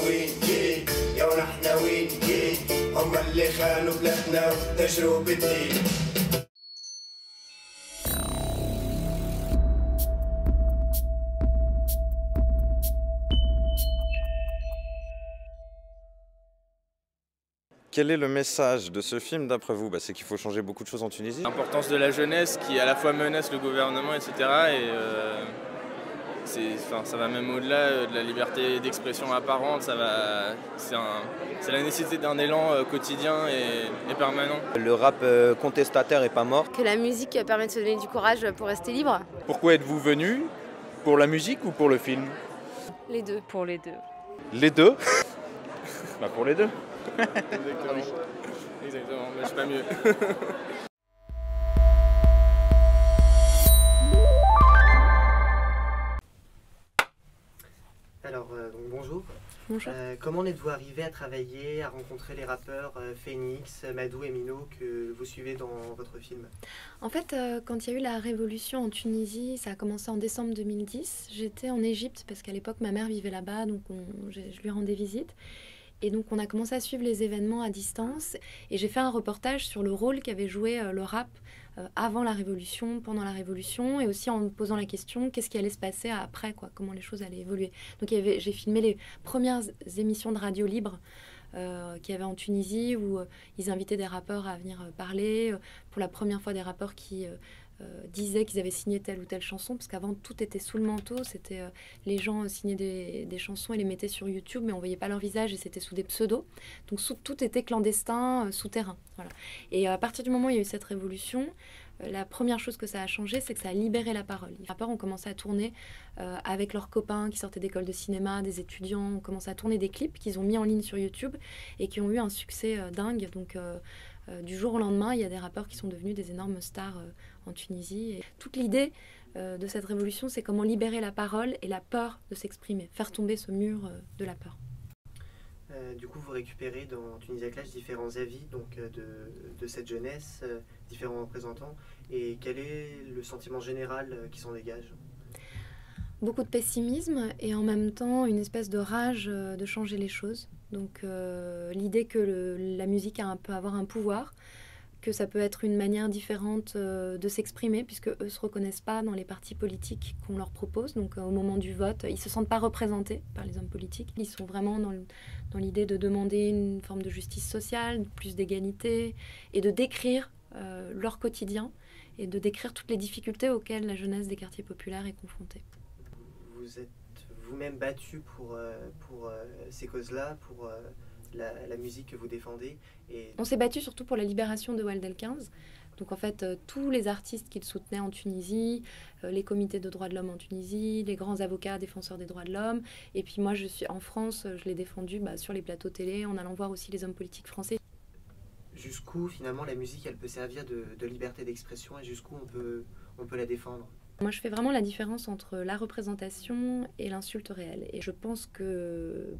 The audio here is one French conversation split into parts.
وين جيت يا ونحنا وين جيت هم اللي خانوا بلادنا واتجروا بالدين. Quel est le message de ce film d'après vous? C'est qu'il faut changer beaucoup de choses en Tunisie. L'importance de la jeunesse qui à la fois menace le gouvernement, etc. Ça va même au-delà de la liberté d'expression apparente, c'est la nécessité d'un élan quotidien et permanent. Le rap contestataire est pas mort. Que la musique permet de se donner du courage pour rester libre. Pourquoi êtes-vous venu? Pour la musique ou pour le film? Les deux. Pour les deux. Les deux? Pour les deux. Exactement, mais je suis pas mieux. Alors, donc bonjour. Bonjour. Comment êtes-vous arrivé à travailler, à rencontrer les rappeurs Phoenix, Madou et Mino que vous suivez dans votre film? En fait, quand il y a eu la révolution en Tunisie, ça a commencé en décembre 2010. J'étais en Égypte parce qu'à l'époque, ma mère vivait là-bas, donc je lui rendais visite. Et donc, on a commencé à suivre les événements à distance. Et j'ai fait un reportage sur le rôle qu'avait joué le rap avant la Révolution, pendant la Révolution, et aussi en me posant la question, qu'est-ce qui allait se passer après, quoi, comment les choses allaient évoluer. Donc, j'ai filmé les premières émissions de radio libre qu'il y avait en Tunisie, où ils invitaient des rappeurs à venir parler. Pour la première fois, des rappeurs qui disaient qu'ils avaient signé telle ou telle chanson, parce qu'avant tout était sous le manteau, c'était les gens signaient des chansons et les mettaient sur YouTube, mais on voyait pas leur visage et c'était sous des pseudos, donc tout était clandestin, souterrain, voilà. Et à partir du moment où il y a eu cette révolution, la première chose que ça a changé, c'est que ça a libéré la parole. Les rappeurs ont commencé à tourner avec leurs copains qui sortaient d'écoles de cinéma, des étudiants, ont commencé à tourner des clips qu'ils ont mis en ligne sur YouTube et qui ont eu un succès dingue. Donc du jour au lendemain, il y a des rappeurs qui sont devenus des énormes stars en Tunisie. Et toute l'idée de cette révolution, c'est comment libérer la parole et la peur de s'exprimer, faire tomber ce mur de la peur. Du coup, vous récupérez dans Tunisia Clash différents avis donc, de cette jeunesse, différents représentants. Et quel est le sentiment général qui s'en dégage? Beaucoup de pessimisme et en même temps une espèce de rage de changer les choses. Donc l'idée que la musique peut avoir un pouvoir, que ça peut être une manière différente de s'exprimer, puisque eux ne se reconnaissent pas dans les partis politiques qu'on leur propose. Donc au moment du vote, ils ne se sentent pas représentés par les hommes politiques. Ils sont vraiment dans l'idée de demander une forme de justice sociale, plus d'égalité, et de décrire leur quotidien, et de décrire toutes les difficultés auxquelles la jeunesse des quartiers populaires est confrontée. Vous êtes vous-même battu pour ces causes-là, pour la musique que vous défendez. Et... On s'est battu surtout pour la libération de Walid El-15. Donc en fait, tous les artistes qu'il soutenait en Tunisie, les comités de droits de l'homme en Tunisie, les grands avocats défenseurs des droits de l'homme. Et puis moi, je suis en France, je l'ai défendu sur les plateaux télé, en allant voir aussi les hommes politiques français. Jusqu'où finalement la musique, elle peut servir de liberté d'expression et jusqu'où on peut la défendre? Moi, je fais vraiment la différence entre la représentation et l'insulte réelle. Et je pense que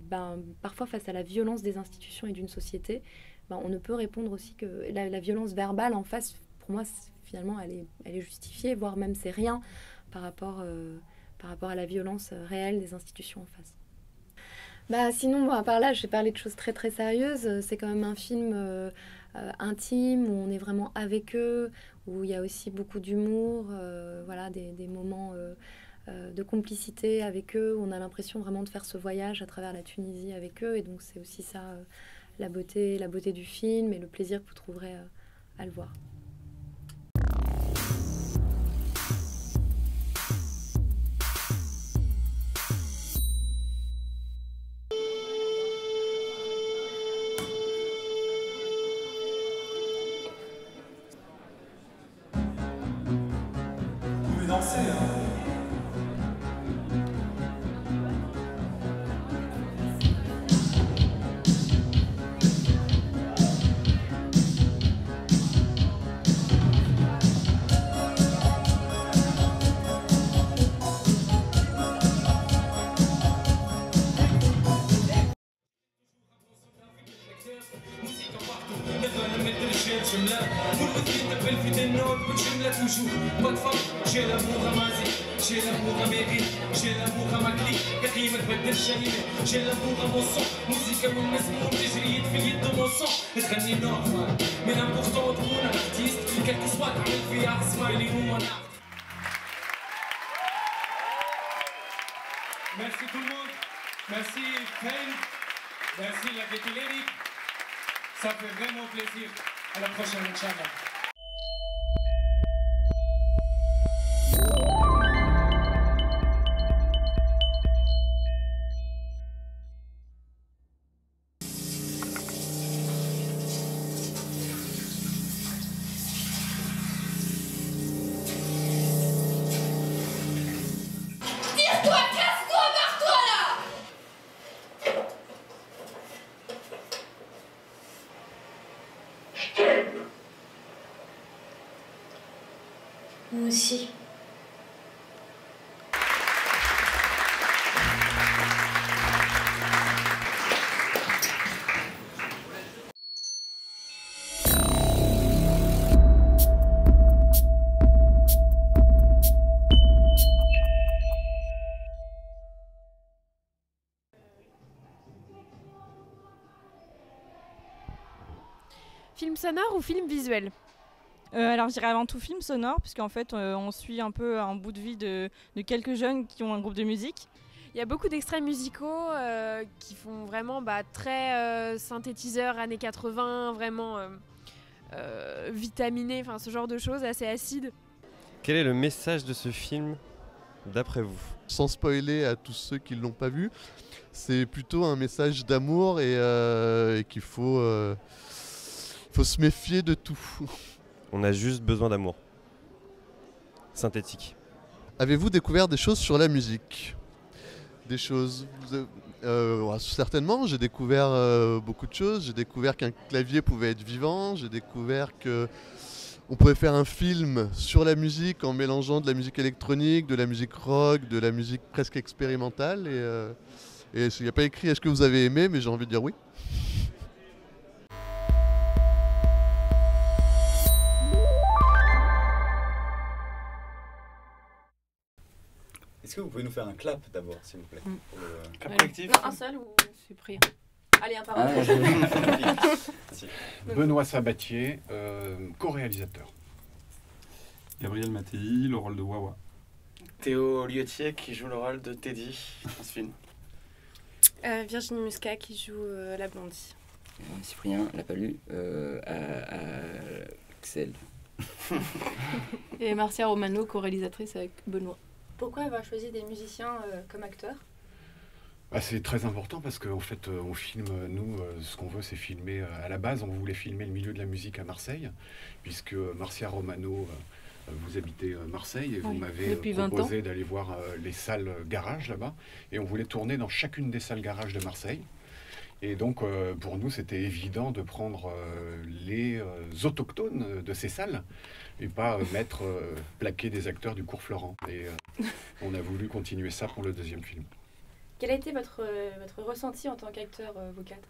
parfois, face à la violence des institutions et d'une société, on ne peut répondre aussi que la violence verbale en face, pour moi, finalement, elle est justifiée, voire même c'est rien par rapport à la violence réelle des institutions en face. Sinon, à part là, j'ai parlé de choses très très sérieuses. C'est quand même un film intime, où on est vraiment avec eux, où il y a aussi beaucoup d'humour, voilà, des moments de complicité avec eux, où on a l'impression vraiment de faire ce voyage à travers la Tunisie avec eux. Et donc c'est aussi ça, la beauté du film et le plaisir que vous trouverez à le voir. Danser, hein. J'ai l'amour ramassé J'ai l'amour à mes rimes, j'ai l'amour à ma clique. كريم تبدل شهيد j'ai l'amour à mon son. موسيقى والمسموم تجري في اليد mon son. تغني نورمال mais l'important تكون artiste. quel que soit تعمل فيها اسمع اللي هو نار. Merci tout le monde. Merci Fen. Merci la Getty Lady. Ça fait vraiment plaisir. À la prochaine, Inch'Allah. Tire-toi, casse-toi, barre-toi là! Moi aussi. Film sonore ou film visuel? Alors je dirais avant tout film sonore, puisqu'en fait on suit un peu un bout de vie de quelques jeunes qui ont un groupe de musique. Il y a beaucoup d'extraits musicaux qui font vraiment très synthétiseur années 80, vraiment vitaminé, enfin ce genre de choses, assez acide. Quel est le message de ce film d'après vous? Sans spoiler à tous ceux qui ne l'ont pas vu, c'est plutôt un message d'amour et qu'il faut se méfier de tout. On a juste besoin d'amour. Synthétique. Avez-vous découvert des choses sur la musique? Des choses certainement, j'ai découvert beaucoup de choses. J'ai découvert qu'un clavier pouvait être vivant. J'ai découvert qu'on pouvait faire un film sur la musique en mélangeant de la musique électronique, de la musique rock, de la musique presque expérimentale. Et il n'y a pas écrit est-ce que vous avez aimé, mais j'ai envie de dire oui. Est-ce que vous pouvez nous faire un clap d'abord, s'il vous plaît? Clap collectif? Non, un seul ou Cyprien? Allez, un par un. Benoît Sabatier, co-réalisateur. Gabriel Mattei, le rôle de Wawa. Théo Liotier qui joue le rôle de Teddy dans ce film. Virginie Muscat qui joue la blondie. Cyprien l'a pas lu, Axel. Et Marcia Romano, co-réalisatrice avec Benoît. Pourquoi avoir choisi des musiciens comme acteurs? C'est très important parce qu'en fait, on filme, nous, ce qu'on veut, c'est filmer. À la base, on voulait filmer le milieu de la musique à Marseille, puisque Marcia Romano, vous habitez Marseille et vous m'avez proposé d'aller voir les salles garage là-bas. Et on voulait tourner dans chacune des salles garage de Marseille. Et donc, pour nous, c'était évident de prendre les autochtones de ces salles et pas plaquer des acteurs du cours Florent. Et on a voulu continuer ça pour le deuxième film. Quel a été votre ressenti en tant qu'acteur, vous quatre?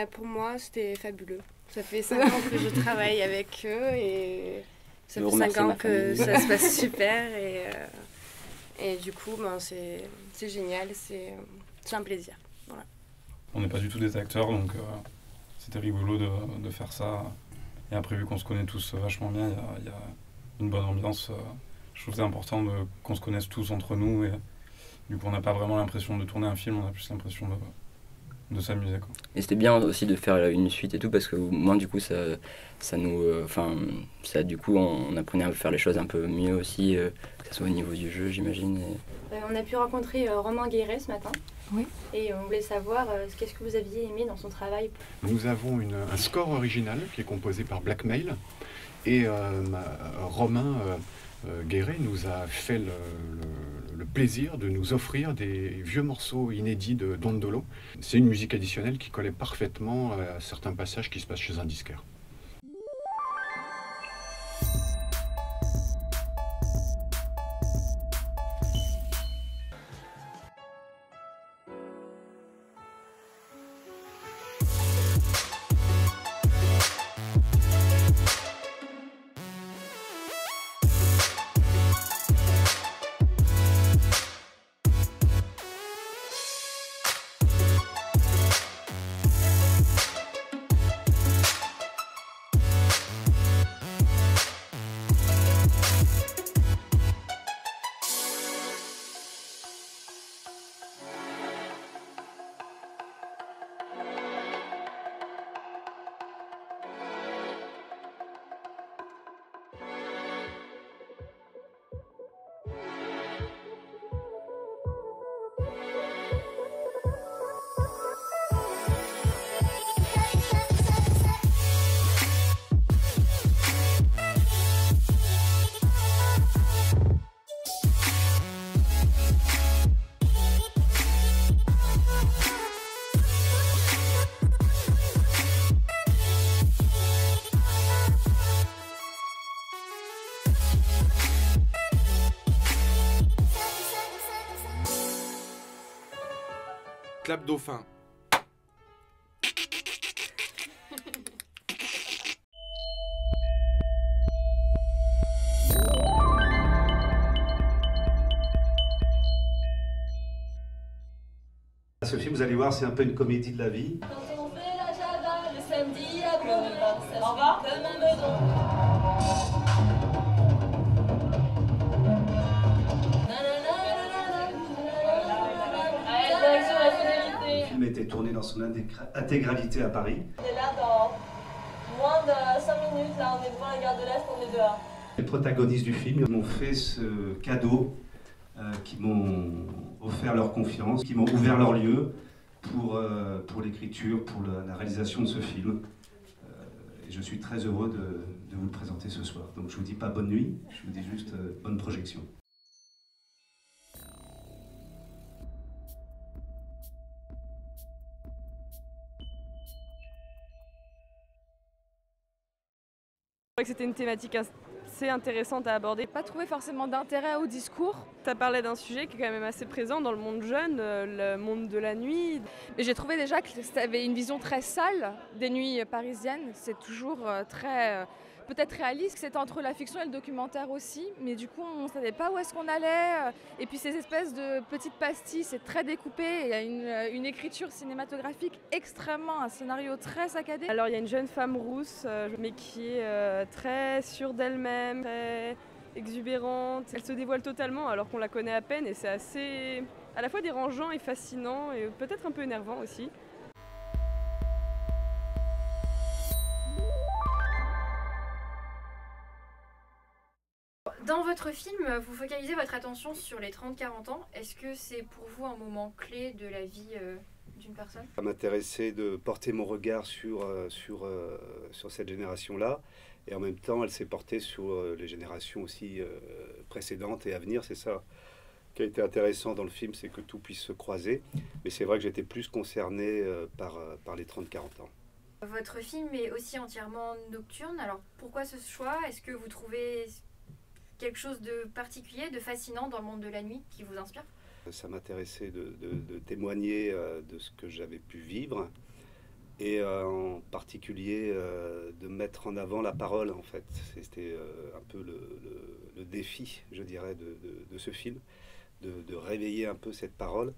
Pour moi, c'était fabuleux. Ça fait 5 ans que je travaille avec eux et ça fait 5 ans que ça se passe super. Et du coup, c'est génial, c'est un plaisir. Voilà. On n'est pas du tout des acteurs, donc c'était rigolo de faire ça. Et après, vu qu'on se connaît tous vachement bien, il y a une bonne ambiance. Je trouve que c'est important qu'on se connaisse tous entre nous. Et du coup, on n'a pas vraiment l'impression de tourner un film, on a plus l'impression de s'amuser. Et c'était bien aussi de faire une suite et tout, parce que moi, du coup, du coup, on apprenait à faire les choses un peu mieux aussi, que ce soit au niveau du jeu, j'imagine. On a pu rencontrer Romain Guéret ce matin. Oui. Et on voulait savoir qu'est-ce que vous aviez aimé dans son travail. Nous avons un score original qui est composé par Blackmail et Romain Guéret nous a fait le plaisir de nous offrir des vieux morceaux inédits de Dondolo. C'est une musique additionnelle qui collait parfaitement à certains passages qui se passent chez un disquaire. clap dauphin. Ce film, vous allez voir, c'est un peu une comédie de la vie. Quand on fait la java le samedi à Beauvoir, ça se fait comme un bedon. Le film a été tourné dans son intégralité à Paris. On est là dans moins de 5 minutes, là on est devant la gare de l'Est, on est dehors. Les protagonistes du film m'ont fait ce cadeau, qui m'ont offert leur confiance, qui m'ont ouvert leur lieu pour l'écriture, pour la réalisation de ce film. Et je suis très heureux de vous le présenter ce soir. Donc je vous dis pas bonne nuit, je vous dis juste bonne projection. Je trouvais que c'était une thématique assez intéressante à aborder. Pas trouvé forcément d'intérêt au discours. Tu as parlé d'un sujet qui est quand même assez présent dans le monde jeune, le monde de la nuit. Et j'ai trouvé déjà que tu avais une vision très sale des nuits parisiennes. C'est toujours très peut-être réaliste. C'était entre la fiction et le documentaire aussi. Mais du coup, on ne savait pas où est-ce qu'on allait. Et puis ces espèces de petites pastilles, c'est très découpé. Il y a une écriture cinématographique extrêmement, un scénario très saccadé. Alors il y a une jeune femme rousse, mais qui est très sûre d'elle-même, très exubérante. Elle se dévoile totalement alors qu'on la connaît à peine et c'est assez à la fois dérangeant et fascinant et peut-être un peu énervant aussi. Dans votre film, vous focalisez votre attention sur les 30-40 ans. Est-ce que c'est pour vous un moment clé de la vie d'une personne? Ça m'intéressait de porter mon regard sur cette génération-là. Et en même temps, elle s'est portée sur les générations aussi précédentes et à venir. C'est ça qui a été intéressant dans le film, c'est que tout puisse se croiser. Mais c'est vrai que j'étais plus concerné par les 30-40 ans. Votre film est aussi entièrement nocturne. Alors pourquoi ce choix? Est-ce que vous trouvez quelque chose de particulier, de fascinant dans le monde de la nuit qui vous inspire? Ça m'intéressait de témoigner de ce que j'avais pu vivre et en particulier de mettre en avant la parole en fait. C'était un peu le défi, je dirais, de ce film, de réveiller un peu cette parole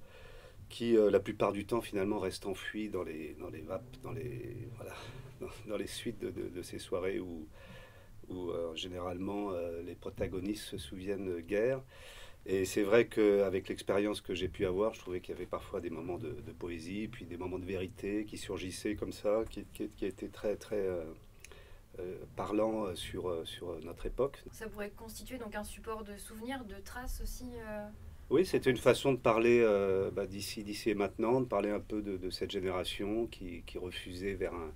qui la plupart du temps finalement reste enfouie dans les vapes, dans les suites de ces soirées où généralement les protagonistes se souviennent guère. Et c'est vrai qu'avec l'expérience que j'ai pu avoir, je trouvais qu'il y avait parfois des moments de poésie, puis des moments de vérité qui surgissaient comme ça, qui étaient très très parlants sur notre époque. Ça pourrait constituer donc un support de souvenirs, de traces aussi. Oui, c'était une façon de parler d'ici et maintenant, de parler un peu de cette génération qui refusait vers un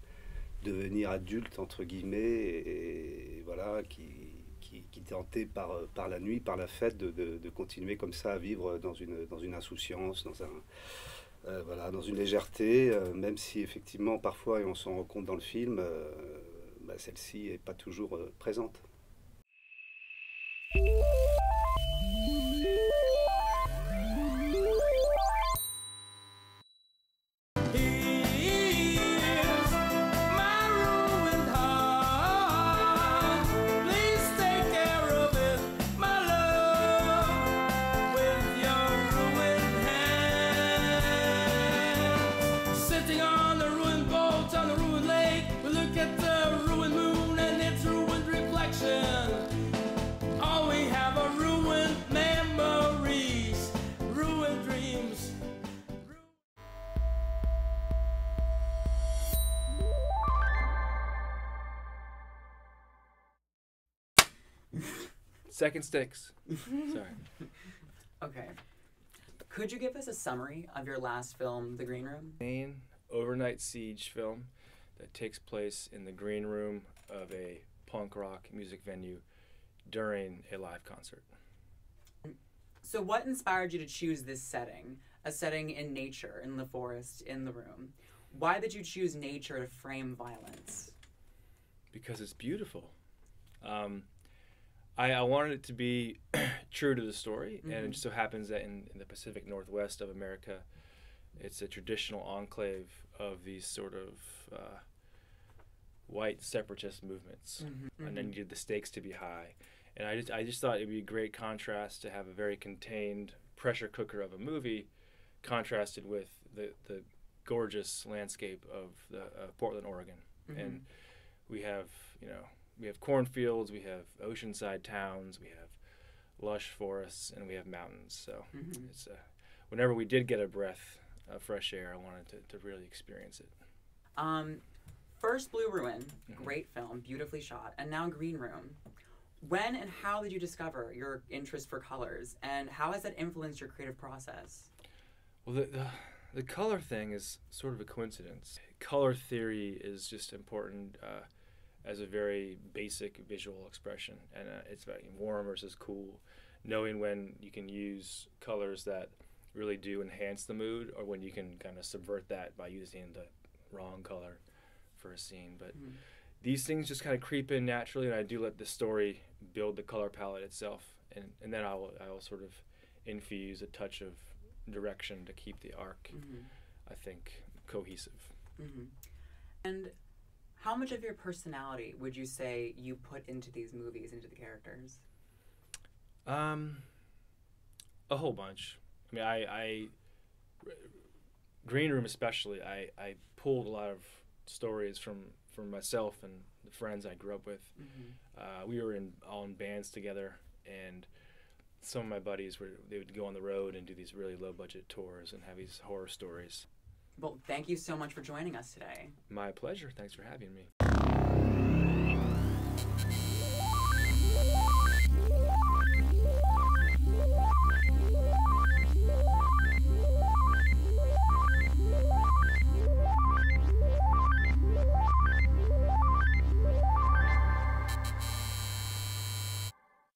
devenir adulte entre guillemets et voilà qui tentait par la nuit, par la fête de continuer comme ça à vivre dans une insouciance, dans une légèreté, même si effectivement parfois, et on s'en rend compte dans le film, celle-ci n'est pas toujours présente. Second sticks. Sorry. Okay. Could you give us a summary of your last film, The Green Room? Main overnight siege film that takes place in the green room of a punk rock music venue during a live concert. So what inspired you to choose this setting? A setting in nature, in the forest, in the room. Why did you choose nature to frame violence? Because it's beautiful. I wanted it to be true to the story, and it just so happens that in the Pacific Northwest of America, it's a traditional enclave of these sort of white separatist movements, and then you did the stakes to be high. And I just thought it'd be a great contrast to have a very contained pressure cooker of a movie contrasted with the gorgeous landscape of the Portland, Oregon. And we have cornfields, we have oceanside towns, we have lush forests, and we have mountains. So it's whenever we did get a breath of fresh air, I wanted to really experience it. First Blue Ruin, great film, beautifully shot, and now Green Room. When and how did you discover your interest for colors, and how has that influenced your creative process? Well, the color thing is sort of a coincidence. Color theory is just important as a very basic visual expression, and it's about warm versus cool, knowing when you can use colors that really do enhance the mood, or when you can kind of subvert that by using the wrong color for a scene. But these things just kind of creep in naturally, and I do let the story build the color palette itself, and then I will sort of infuse a touch of direction to keep the arc, I think, cohesive. And how much of your personality would you say you put into these movies, into the characters? A whole bunch. I mean, I Green Room especially, I pulled a lot of stories from myself and the friends I grew up with. We were all in bands together, and some of my buddies they would go on the road and do these really low budget tours and have these horror stories. Well, thank you so much for joining us today. My pleasure. Thanks for having me.